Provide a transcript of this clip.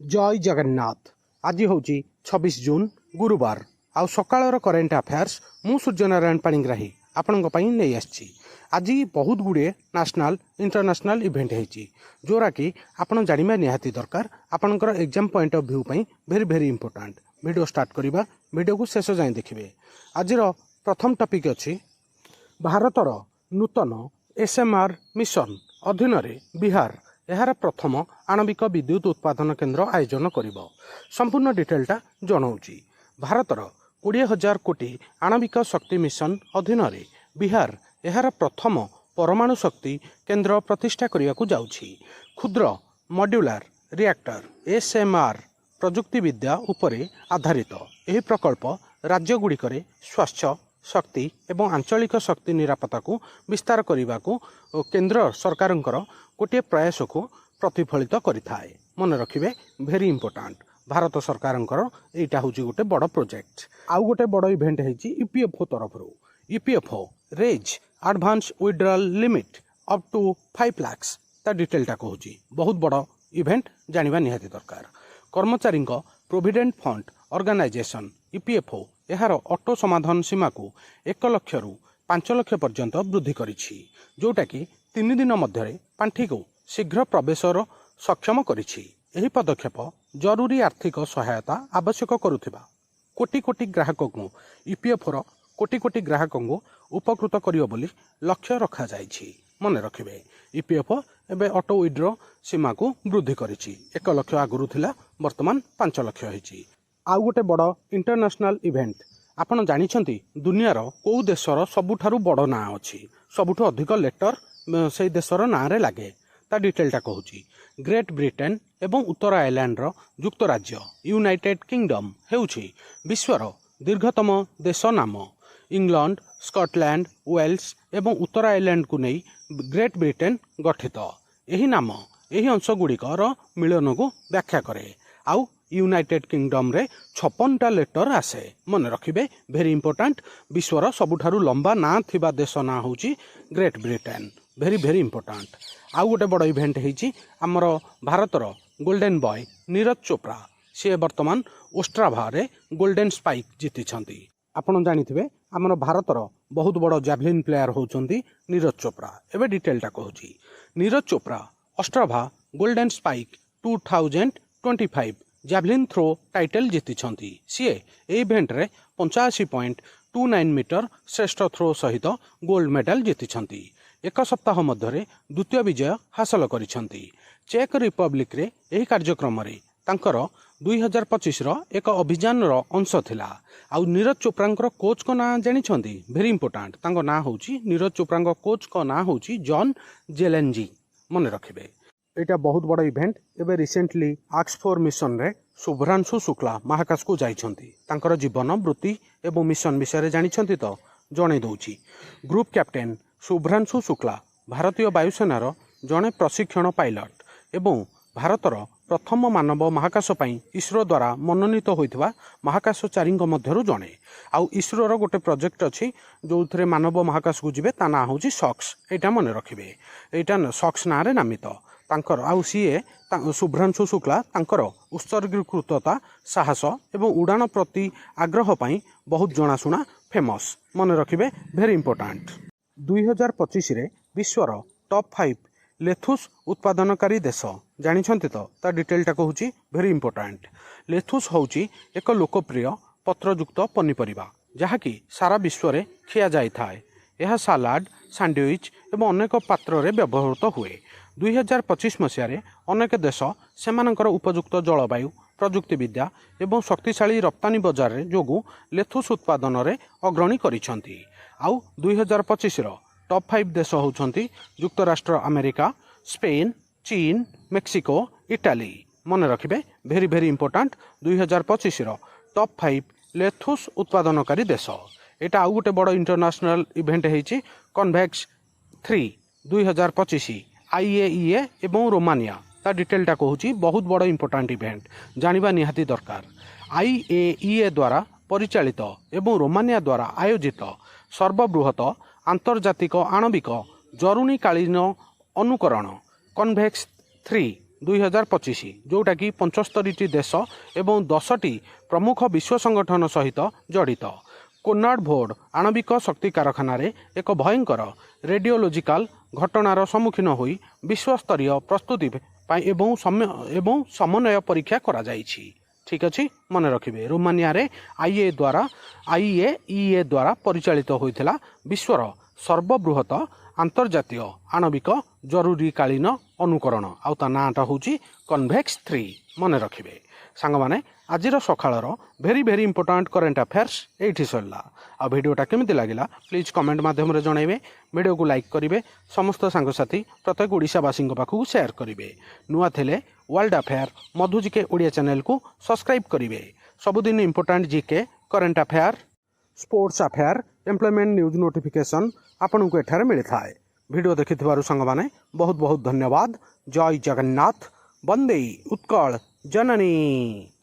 जय जगन्नाथ। आज हूँ 26 जून गुरुवार आउ सकाळर करेन्ट अफेयर्स मु सूर्यनारायण पाणिग्राही आपण नहीं आसी। आज बहुत गुड़े नेशनल इंटरनेशनल इवेंट होती जोरा कि आपड़ जाना निहाती दरकार आपणकर exam point of view very very important. Video start करवा वीडियो को शेष जाए देखिए। आज प्रथम टॉपिक अच्छी भारतर नूतन एसएमआर मिशन अधीन बिहार यार प्रथम आणविक विद्युत उत्पादन केन्द्र आयोजन करिब। संपूर्ण डिटेलटा जनाऊँगी। भारतर 20,000 कोटी आणविक शक्ति मिशन अधीन बिहार यार प्रथम परमाणु शक्ति केन्द्र प्रतिष्ठा करने को जाउछि। क्षुद्र मॉड्यूलर रिएक्टर एसएमआर प्रजुक्ति विद्या उपरे आधारित यह प्रकल्प राज्यगुड़िकरे स्वास्थ्य शक्ति एवं आंचलिक शक्ति निरापत्ता को विस्तार करने को केंद्र सरकारंकर गोटे प्रयास को प्रतिफलित करिथाए। मन रखिए वेरी इंपोर्टेंट। भारत सरकारंकर एटा हूँ गोटे बड़ प्रोजेक्ट। आउ गोटे बड़ इवेंट है ईपीएफओ तरफ EPFO raise advance withdrawal limit up to 5 lakh ता डिटेलटा कहूँ बहुत बड़ इवेंट जानिबा निहाती दरकार। कर्मचारी प्रोविडेंट फंड ऑर्गेनाइजेशन ईपीएफओ यार ऑटो समाधान सीमा को 1 लाख रु 5 लाख पर्यंत वृद्धि करिछि, जोटा कि 3 दिन मध्य पांठी को शीघ्र प्रवेशर सक्षम करिछि। एही पदक्षेप जरूरी आर्थिक सहायता आवश्यक करुथिबा कोटी कोटी ग्राहकों को ईपीएफओर कोटी कोटी ग्राहकों को उपकृत करियो बोली लक्ष्य रखा जाइछि। मन रखिबे ईपीएफओ एबे ऑटो विड्रॉ सीमा को वृद्धि करिछि। 1 लाख आगुरु थिला वर्तमान 5 लाख होइछि। आउ गोटे बड़ इंटरनेशनल इवेंट आपण जानिछंती दुनियार को देशर सबुठारु बड़ ना अछि सबुठु अधिक लेटर से देशर ना रे लागे ता डिटेलटा कहूँ। ग्रेट ब्रिटेन एवं उत्तर आयरलैंड युक्त राज्य यूनाइटेड किंगडम हेउछि विश्वर दीर्घतम देश नाम। इंग्लैंड स्कॉटलैंड वेल्स एवं उत्तर आयरलैंड को नहीं ग्रेट ब्रिटेन गठित। यही नाम यही अंश गुड़िकर मिलन को व्याख्या करे। आउ यूनाइटेड किंगडम रे 56टा लेटर आसे। मन रखिए वेरी इंपोर्टेंट। विश्वर सबुठारु लंबा ना थिबा देश ना होची great Britain. Very very important. आउ गोटे बड़ इवेंट होइछि आमर भारतर गोल्डन बॉय नीरज चोप्रा सी वर्तमान ओस्ट्राभा रे गोल्डन स्पाइक जीति। आपण जानिथिबे आमर भारतर बहुत बड़ जैवलिन प्लेयर होचंती नीरज चोप्रा। एबे डिटेलटा कहूँ। Neeraj Chopra Ostrava golden spike 2025 javelin throw title जीति। सी इवेंट रे 85.29 मीटर श्रेष्ठ थ्रो सहित गोल्ड मेडल जीति। 1 सप्ताह मध्य द्वितीय विजय हासिल करिसेंती। चेक रिपब्लिक रे एही कार्यक्रम रे तांकर 2025 एक अभियान अंश थिला। आउ नीरज चोप्रा कोच को ना जानिछंती वेरी इंपोर्टेंट। तांको ना होची नीरज चोप्रा कोच को ना होची जॉन जेलेंजी। मन रखिबे एटा बहुत बड़ इवेंट। एबे रिसेंटली आक्सफोर मिशन रे शुभ्रांशु शुक्ला महाकाश को जाइछंती। तांकर जीवन वृत्ति एवं मिशन विषय जानिछंती तो जणे दउची। ग्रुप कैप्टेन शुभ्रांशु शुक्ला भारतीय वायुसेनार जड़े प्रशिक्षण पायलट एवं भारतर प्रथम मानव महाकाश पई इसरो द्वारा मनोनीत होइथिबा महाकाशचारी मध्यरु जड़े। आउ इसरोर गोटे प्रोजेक्ट अच्छी जो थे मानव महाकाश को जीवे ता ना हूँ सक्स। यहाँ मन रखिए यहाँ सक्स ना नामित तांकर आउ सीए शुभ्रांशु शुक्ला तांकर उत्सर्गीकृतता साहस एवं उड़ान प्रति आग्रह पई बहुत जनाशुना फेमस। मन रखिए वेरी इंपोर्टेंट। 2025 रे विश्वर टॉप 5 लेथुस उत्पादनकारी देश जानिछंती तो ता डिटेलटा कहूँ। Very important. लेथुस होउची एक लोकप्रिय पत्रयुक्त पनीपरिबा जहाँकि सारा विश्व रे खिया जाई थाए। यह सालाड सैंडविच एवं अनेक पात्र रे व्यवहृत हुए। 2025 मसीह अनेक देश सेमानकर उपयुक्त जलवायु प्रजुक्ति विद्या एवं शक्तिशाली रप्तानी बजार रे जोगु लेथुस उत्पादन रे अग्रणी करिछंती। आउ 2025 टॉप 5 देश होउछंती युक्तराष्ट्र अमेरिका स्पेन चीन मेक्सिको इटाली। मन रखिए वेरी वेरी इंपोर्टेंट। 2025 टॉप 5 लेथुस उत्पादनकारी देश। एटा आउ गोटे बड़ इंटरनेशनल इवेंट होइछि कन्वेक्स 3 2025 आईएईए एवं रोमानिया ता डिटेलटा कहूँ। बहुत बड़ इंपोर्टेंट इवेंट जानिबा निहाती दरकार। आईएईए द्वारा परिचालित एवं रोमानिया द्वारा आयोजित सर्वबृहत आंतर्जातिक आणविक जरूरीकालीन अनुकरण कन्वेक्स 3 2025 जोटाकि 75टी देश एवं 10टी प्रमुख विश्व संगठन सहित जड़ित कोनार्ड भोर्ड आणविक शक्ति कारखाना एक भयंकर रेडियोलोजिकाल घटनार सम्मुखीन होई विश्वस्तरीय प्रस्तुति एवं समन्वय परीक्षा करा जाइछि। ठीक अच्छे मन रखिए रोमानिया रे आईएईए द्वारा परिचालित होइथिला विश्वर सर्वबृहत आंतर्जातीय आणविक जरूरीकालीन अनुकरण आउ ता नाटा होची कन्वेक्स 3 मन रखिए सांग माने आजिर सकाळर भेरी भेरी इंपोर्टेंट करेंट अफेयर्स एठी सरला आ वीडियोटा केमिति लागिला प्लीज कमेंट माध्यम रे जणाइबे वीडियो को लाइक करिवे समस्त सांगसाथी प्रत्येक ओडिशावासी पाखु शेयर करिवे नुआ थेले वर्ल्ड अफेयर मधु जीके ओडिया चैनल को सब्सक्राइब करिवे सबुदिन important GK current affair sports affair employment news notification आपन को एठारे मिली थाए वीडियो देखिथिबारु संग माने बहुत बहुत धन्यवाद। जय जगन्नाथ वंदे उत्कल जननी।